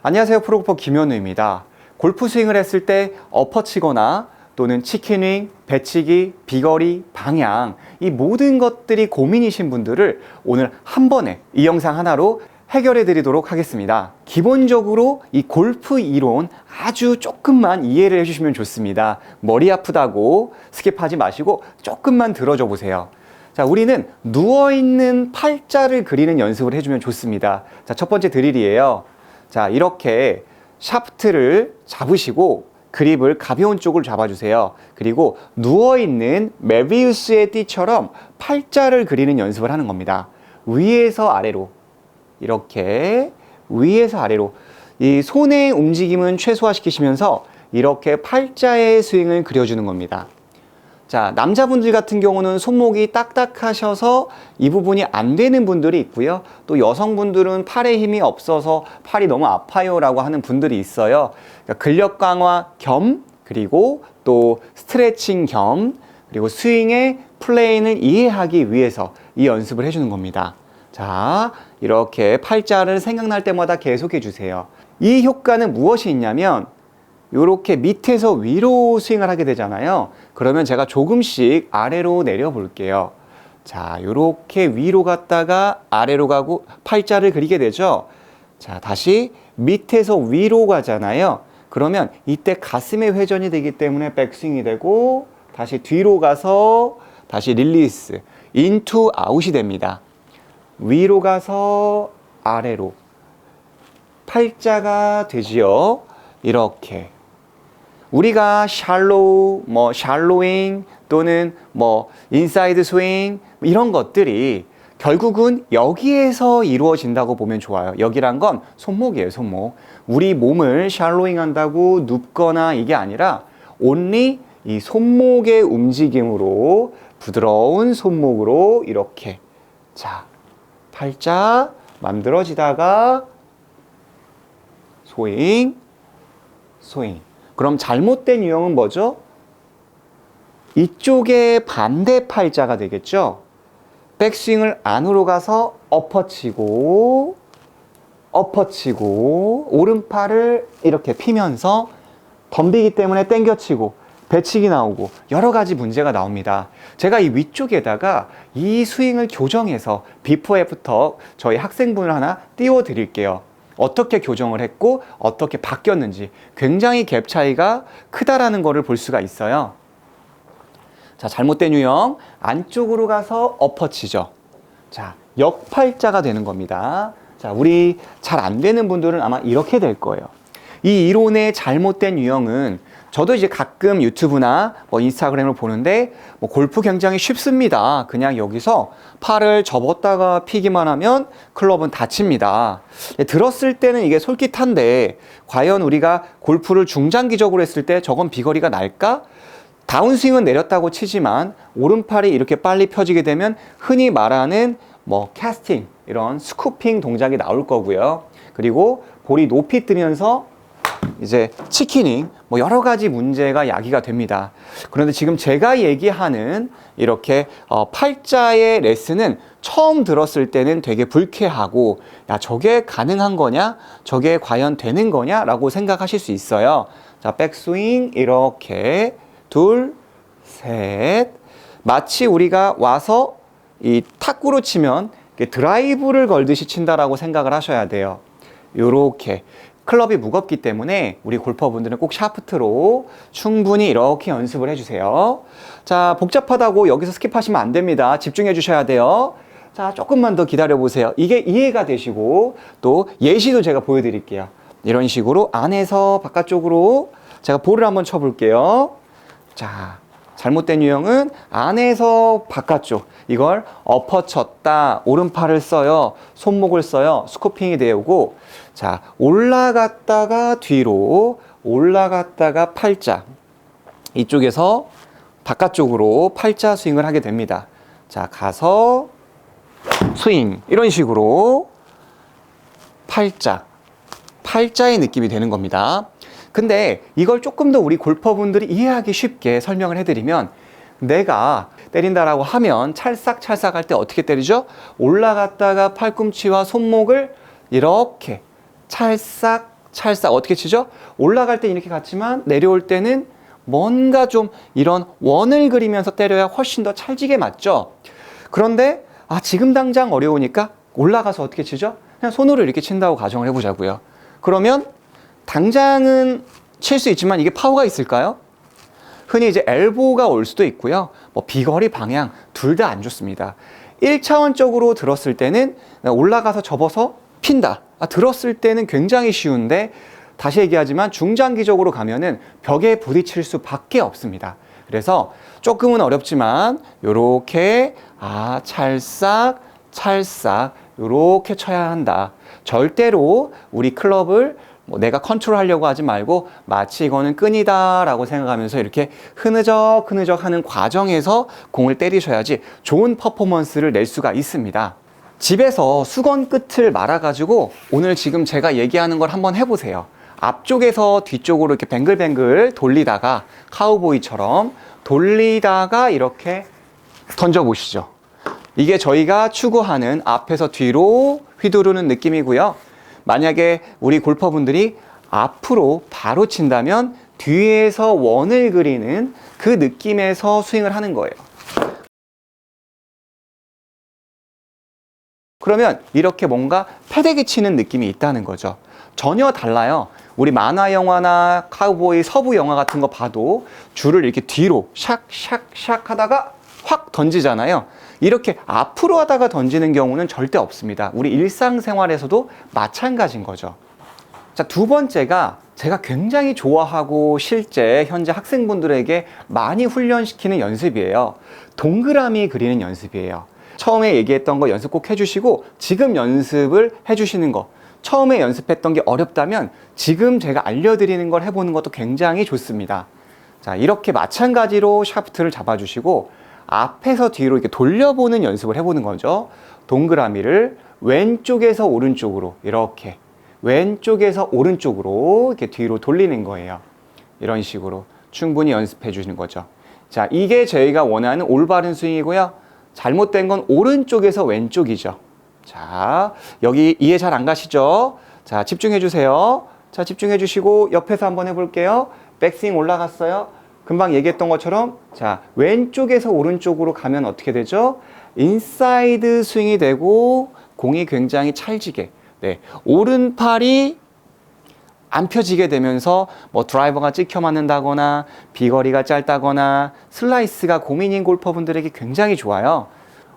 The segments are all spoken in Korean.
안녕하세요. 프로골퍼 김현우입니다. 골프 스윙을 했을 때 엎어치거나 또는 치킨윙, 배치기, 비거리, 방향 이 모든 것들이 고민이신 분들을 오늘 한 번에 이 영상 하나로 해결해 드리도록 하겠습니다. 기본적으로 이 골프 이론 아주 조금만 이해를 해주시면 좋습니다. 머리 아프다고 스킵하지 마시고 조금만 들어줘 보세요. 자, 우리는 누워있는 팔자를 그리는 연습을 해주면 좋습니다. 자, 첫 번째 드릴이에요. 자, 이렇게 샤프트를 잡으시고 그립을 가벼운 쪽을 잡아주세요. 그리고 누워있는 메비우스의 띠처럼 팔자를 그리는 연습을 하는 겁니다. 위에서 아래로 이렇게 위에서 아래로 이 손의 움직임은 최소화시키시면서 이렇게 팔자의 스윙을 그려주는 겁니다. 자, 남자분들 같은 경우는 손목이 딱딱하셔서 이 부분이 안 되는 분들이 있고요. 또 여성분들은 팔에 힘이 없어서 팔이 너무 아파요 라고 하는 분들이 있어요. 그러니까 근력 강화 겸 그리고 또 스트레칭 겸 그리고 스윙의 플레인을 이해하기 위해서 이 연습을 해주는 겁니다. 자, 이렇게 팔자를 생각날 때마다 계속해 주세요. 이 효과는 무엇이 있냐면 이렇게 밑에서 위로 스윙을 하게 되잖아요. 그러면 제가 조금씩 아래로 내려 볼게요. 자, 이렇게 위로 갔다가 아래로 가고 팔자를 그리게 되죠. 자, 다시 밑에서 위로 가잖아요. 그러면 이때 가슴의 회전이 되기 때문에 백스윙이 되고 다시 뒤로 가서 다시 릴리스, 인투 아웃이 됩니다. 위로 가서 아래로 팔자가 되지요. 이렇게 우리가 샬로우, 샬로잉 또는 인사이드 스윙 이런 것들이 결국은 여기에서 이루어진다고 보면 좋아요. 여기란 건 손목이에요, 손목. 우리 몸을 샬로잉 한다고 눕거나 이게 아니라 온리 이 손목의 움직임으로 부드러운 손목으로 이렇게 자, 팔자 만들어지다가 스윙, 스윙. 그럼 잘못된 유형은 뭐죠? 이쪽에 반대 팔자가 되겠죠? 백스윙을 안으로 가서 엎어치고 오른팔을 이렇게 피면서 덤비기 때문에 당겨치고 배치기 나오고 여러 가지 문제가 나옵니다. 제가 이 위쪽에다가 이 스윙을 교정해서 비포 애프터 저희 학생분을 하나 띄워 드릴게요. 어떻게 교정을 했고 어떻게 바뀌었는지 굉장히 갭 차이가 크다라는 것을 볼 수가 있어요. 자, 잘못된 유형 안쪽으로 가서 엎어치죠. 자, 역팔자가 되는 겁니다. 자, 우리 잘 안 되는 분들은 아마 이렇게 될 거예요. 이 이론의 잘못된 유형은 저도 이제 가끔 유튜브나 인스타그램을 보는데 골프 굉장히 쉽습니다. 그냥 여기서 팔을 접었다가 피기만 하면 클럽은 다칩니다. 들었을 때는 이게 솔깃한데 과연 우리가 골프를 중장기적으로 했을 때 저건 비거리가 날까? 다운스윙은 내렸다고 치지만 오른팔이 이렇게 빨리 펴지게 되면 흔히 말하는 캐스팅 이런 스쿠핑 동작이 나올 거고요. 그리고 볼이 높이 뜨면서 이제 치키닝 여러 가지 문제가 야기가 됩니다. 그런데 지금 제가 얘기하는 이렇게 팔자의 레슨은 처음 들었을 때는 되게 불쾌하고 야, 저게 가능한 거냐? 저게 과연 되는 거냐? 라고 생각하실 수 있어요. 자, 백스윙 이렇게 둘, 셋. 마치 우리가 와서 이 탁구로 치면 드라이브를 걸듯이 친다라고 생각을 하셔야 돼요. 요렇게 클럽이 무겁기 때문에 우리 골퍼분들은 꼭 샤프트로 충분히 이렇게 연습을 해주세요. 자, 복잡하다고 여기서 스킵하시면 안 됩니다. 집중해 주셔야 돼요. 자, 조금만 더 기다려 보세요. 이게 이해가 되시고 또 예시도 제가 보여드릴게요. 이런 식으로 안에서 바깥쪽으로 제가 볼을 한번 쳐볼게요. 자, 잘못된 유형은 안에서 바깥쪽 이걸 엎어쳤다 오른팔을 써요 손목을 써요 스쿠핑이 되고 자 올라갔다가 뒤로 올라갔다가 팔자 이쪽에서 바깥쪽으로 팔자 스윙을 하게 됩니다. 자 가서 스윙 이런 식으로 팔자의 느낌이 되는 겁니다. 근데 이걸 조금 더 우리 골퍼분들이 이해하기 쉽게 설명을 해드리면 내가 때린다라고 하면 찰싹찰싹 할 때 어떻게 때리죠? 올라갔다가 팔꿈치와 손목을 이렇게 찰싹 찰싹. 어떻게 치죠? 올라갈 때 이렇게 갔지만 내려올 때는 뭔가 좀 이런 원을 그리면서 때려야 훨씬 더 찰지게 맞죠? 그런데 지금 당장 어려우니까 올라가서 어떻게 치죠? 그냥 손으로 이렇게 친다고 가정을 해보자고요. 그러면 당장은 칠 수 있지만 이게 파워가 있을까요? 흔히 이제 엘보가 올 수도 있고요. 뭐 비거리, 방향 둘 다 안 좋습니다. 1차원적으로 들었을 때는 올라가서 접어서 핀다. 들었을 때는 굉장히 쉬운데 다시 얘기하지만 중장기적으로 가면은 벽에 부딪힐 수밖에 없습니다. 그래서 조금은 어렵지만 요렇게 찰싹 찰싹 요렇게 쳐야 한다. 절대로 우리 클럽을 내가 컨트롤하려고 하지 말고 마치 이거는 끈이다 라고 생각하면서 이렇게 흐느적 흐느적 하는 과정에서 공을 때리셔야지 좋은 퍼포먼스를 낼 수가 있습니다. 집에서 수건 끝을 말아가지고 오늘 지금 제가 얘기하는 걸 한번 해보세요. 앞쪽에서 뒤쪽으로 이렇게 뱅글뱅글 돌리다가 카우보이처럼 돌리다가 이렇게 던져보시죠. 이게 저희가 추구하는 앞에서 뒤로 휘두르는 느낌이고요. 만약에 우리 골퍼분들이 앞으로 바로 친다면 뒤에서 원을 그리는 그 느낌에서 스윙을 하는 거예요. 그러면 이렇게 뭔가 패대기 치는 느낌이 있다는 거죠. 전혀 달라요. 우리 만화 영화나 카우보이 서부 영화 같은 거 봐도 줄을 이렇게 뒤로 샥샥샥 하다가 확 던지잖아요. 이렇게 앞으로 하다가 던지는 경우는 절대 없습니다. 우리 일상생활에서도 마찬가지인 거죠. 자, 두 번째가 제가 굉장히 좋아하고 실제 현재 학생분들에게 많이 훈련시키는 연습이에요. 동그라미 그리는 연습이에요. 처음에 얘기했던 거 연습 꼭 해주시고 지금 연습을 해주시는 거, 처음에 연습했던 게 어렵다면 지금 제가 알려드리는 걸 해보는 것도 굉장히 좋습니다. 자, 이렇게 마찬가지로 샤프트를 잡아주시고 앞에서 뒤로 이렇게 돌려보는 연습을 해보는 거죠. 동그라미를 왼쪽에서 오른쪽으로 이렇게 왼쪽에서 오른쪽으로 이렇게 뒤로 돌리는 거예요. 이런 식으로 충분히 연습해 주시는 거죠. 자, 이게 저희가 원하는 올바른 스윙이고요. 잘못된 건 오른쪽에서 왼쪽이죠. 자, 여기 이해 잘 안 가시죠? 자, 집중해 주세요. 자, 집중해 주시고 옆에서 한번 해볼게요. 백스윙 올라갔어요. 금방 얘기했던 것처럼 자, 왼쪽에서 오른쪽으로 가면 어떻게 되죠? 인사이드 스윙이 되고 공이 굉장히 찰지게, 네, 오른팔이 안 펴지게 되면서 뭐 드라이버가 찍혀 맞는다거나 비거리가 짧다거나 슬라이스가 고민인 골퍼분들에게 굉장히 좋아요.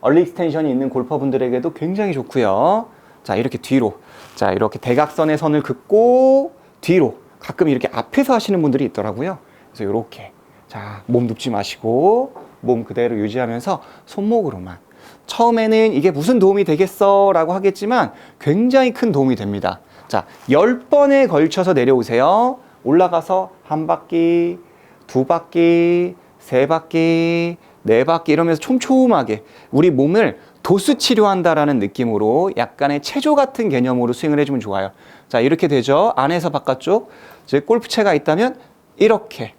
얼리 익스텐션이 있는 골퍼분들에게도 굉장히 좋고요. 자, 이렇게 뒤로, 자, 이렇게 대각선의 선을 긋고 뒤로, 가끔 이렇게 앞에서 하시는 분들이 있더라고요. 그래서 이렇게, 자, 몸 눕지 마시고 몸 그대로 유지하면서 손목으로만. 처음에는 이게 무슨 도움이 되겠어 라고 하겠지만 굉장히 큰 도움이 됩니다. 자, 10번에 걸쳐서 내려오세요. 올라가서 한 바퀴, 두 바퀴, 세 바퀴, 네 바퀴 이러면서 촘촘하게 우리 몸을 도수 치료한다라는 느낌으로 약간의 체조 같은 개념으로 스윙을 해주면 좋아요. 자, 이렇게 되죠. 안에서 바깥쪽. 즉 골프채가 있다면 이렇게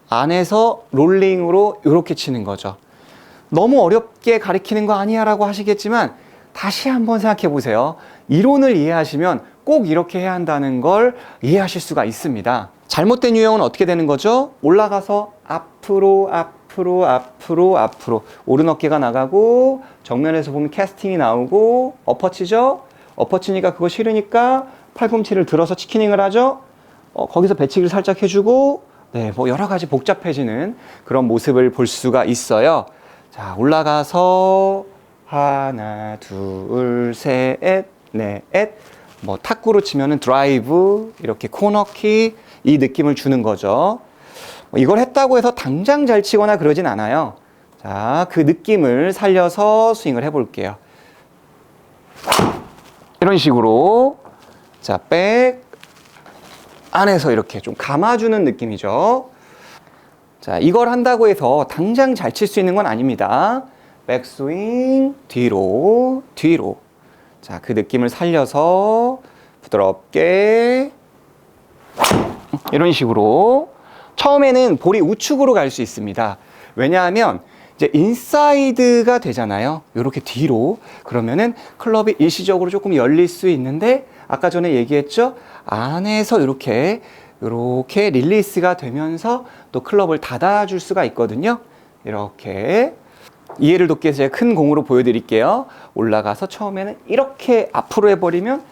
안에서 롤링으로 이렇게 치는 거죠. 너무 어렵게 가리키는 거 아니야 라고 하시겠지만 다시 한번 생각해 보세요. 이론을 이해하시면 꼭 이렇게 해야 한다는 걸 이해하실 수가 있습니다. 잘못된 유형은 어떻게 되는 거죠? 올라가서 앞으로 오른 어깨가 나가고 정면에서 보면 캐스팅이 나오고 엎어치죠? 엎어치니까 그거 싫으니까 팔꿈치를 들어서 치키닝을 하죠? 거기서 배치기를 살짝 해주고 네, 뭐 여러 가지 복잡해지는 그런 모습을 볼 수가 있어요. 자, 올라가서 하나, 둘, 셋, 넷, 뭐 탁구로 치면은 드라이브, 이렇게 코너킥 이 느낌을 주는 거죠. 이걸 했다고 해서 당장 잘 치거나 그러진 않아요. 자, 그 느낌을 살려서 스윙을 해볼게요. 이런 식으로 자, 백 안에서 이렇게 좀 감아주는 느낌이죠. 자, 이걸 한다고 해서 당장 잘 칠 수 있는 건 아닙니다. 백스윙, 뒤로. 자, 그 느낌을 살려서 부드럽게 이런 식으로 처음에는 볼이 우측으로 갈 수 있습니다. 왜냐하면 이제 인사이드가 되잖아요. 이렇게 뒤로. 그러면은 클럽이 일시적으로 조금 열릴 수 있는데 아까 전에 얘기했죠? 안에서 이렇게 릴리스가 되면서 또 클럽을 닫아줄 수가 있거든요. 이렇게 이해를 돕기 위해서 제가 큰 공으로 보여드릴게요. 올라가서 처음에는 이렇게 앞으로 해버리면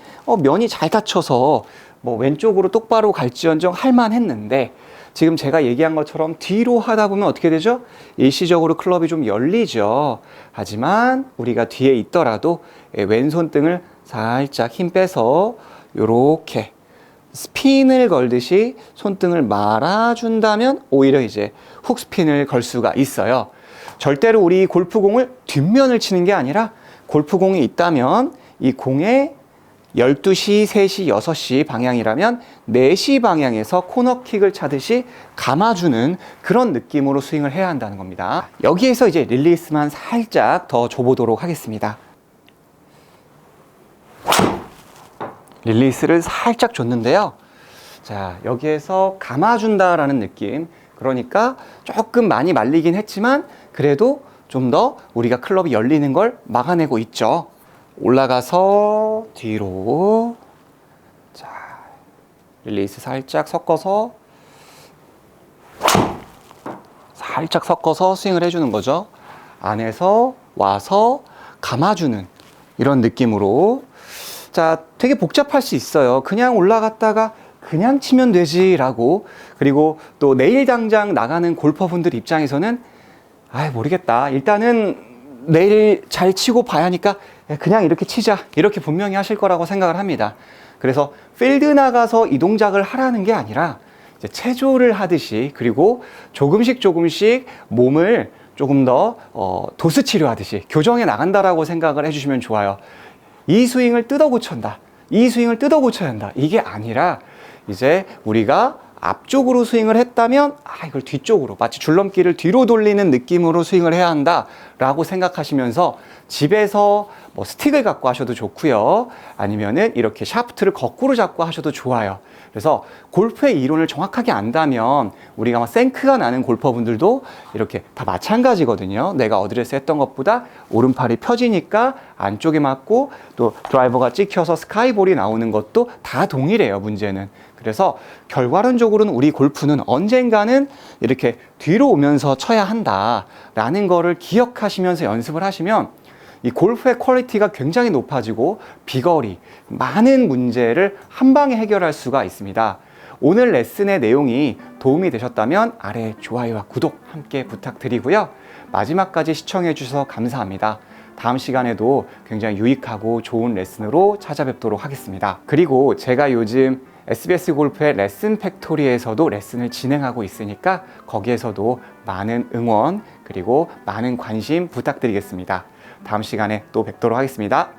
면이 잘 닫혀서 뭐 왼쪽으로 똑바로 갈지언정 할만했는데, 지금 제가 얘기한 것처럼 뒤로 하다 보면 어떻게 되죠? 일시적으로 클럽이 좀 열리죠. 하지만 우리가 뒤에 있더라도 왼손등을 살짝 힘 빼서 이렇게 스핀을 걸듯이 손등을 말아준다면 오히려 이제 훅 스핀을 걸 수가 있어요. 절대로 우리 골프공을 뒷면을 치는 게 아니라, 골프공이 있다면 이 공에 12시, 3시, 6시 방향이라면 4시 방향에서 코너킥을 차듯이 감아주는 그런 느낌으로 스윙을 해야 한다는 겁니다. 여기에서 이제 릴리스만 살짝 더 줘보도록 하겠습니다. 릴리스를 살짝 줬는데요. 자, 여기에서 감아준다라는 느낌. 그러니까 조금 많이 말리긴 했지만 그래도 좀 더 우리가 클럽이 열리는 걸 막아내고 있죠. 올라가서 뒤로, 자, 릴리스 살짝 섞어서 스윙을 해주는 거죠. 안에서 와서 감아주는 이런 느낌으로. 자, 되게 복잡할 수 있어요. 그냥 올라갔다가 그냥 치면 되지라고. 그리고 또 내일 당장 나가는 골퍼분들 입장에서는 모르겠다, 일단은 내일 잘 치고 봐야 하니까 그냥 이렇게 치자, 이렇게 분명히 하실 거라고 생각을 합니다. 그래서 필드 나가서 이 동작을 하라는 게 아니라 이제 체조를 하듯이, 그리고 조금씩 몸을 조금 더 도수 치료하듯이 교정해 나간다라고 생각을 해주시면 좋아요. 이 스윙을 뜯어 고쳐야 한다, 이게 아니라 이제 우리가 앞쪽으로 스윙을 했다면 이걸 뒤쪽으로, 마치 줄넘기를 뒤로 돌리는 느낌으로 스윙을 해야 한다라고 생각하시면서 집에서 뭐 스틱을 갖고 하셔도 좋고요. 아니면은 이렇게 샤프트를 거꾸로 잡고 하셔도 좋아요. 그래서 골프의 이론을 정확하게 안다면 우리가 막 생크가 나는 골퍼분들도 이렇게 다 마찬가지거든요. 내가 어드레스 했던 것보다 오른팔이 펴지니까 안쪽에 맞고 또 드라이버가 찍혀서 스카이볼이 나오는 것도 다 동일해요, 문제는. 그래서 결과론적으로는 우리 골프는 언젠가는 이렇게 뒤로 오면서 쳐야 한다라는 거를 기억하시면서 연습을 하시면 이 골프의 퀄리티가 굉장히 높아지고 비거리, 많은 문제를 한 방에 해결할 수가 있습니다. 오늘 레슨의 내용이 도움이 되셨다면 아래 좋아요와 구독 함께 부탁드리고요. 마지막까지 시청해 주셔서 감사합니다. 다음 시간에도 굉장히 유익하고 좋은 레슨으로 찾아뵙도록 하겠습니다. 그리고 제가 요즘 SBS 골프의 레슨 팩토리에서도 레슨을 진행하고 있으니까 거기에서도 많은 응원 그리고 많은 관심 부탁드리겠습니다. 다음 시간에 또 뵙도록 하겠습니다.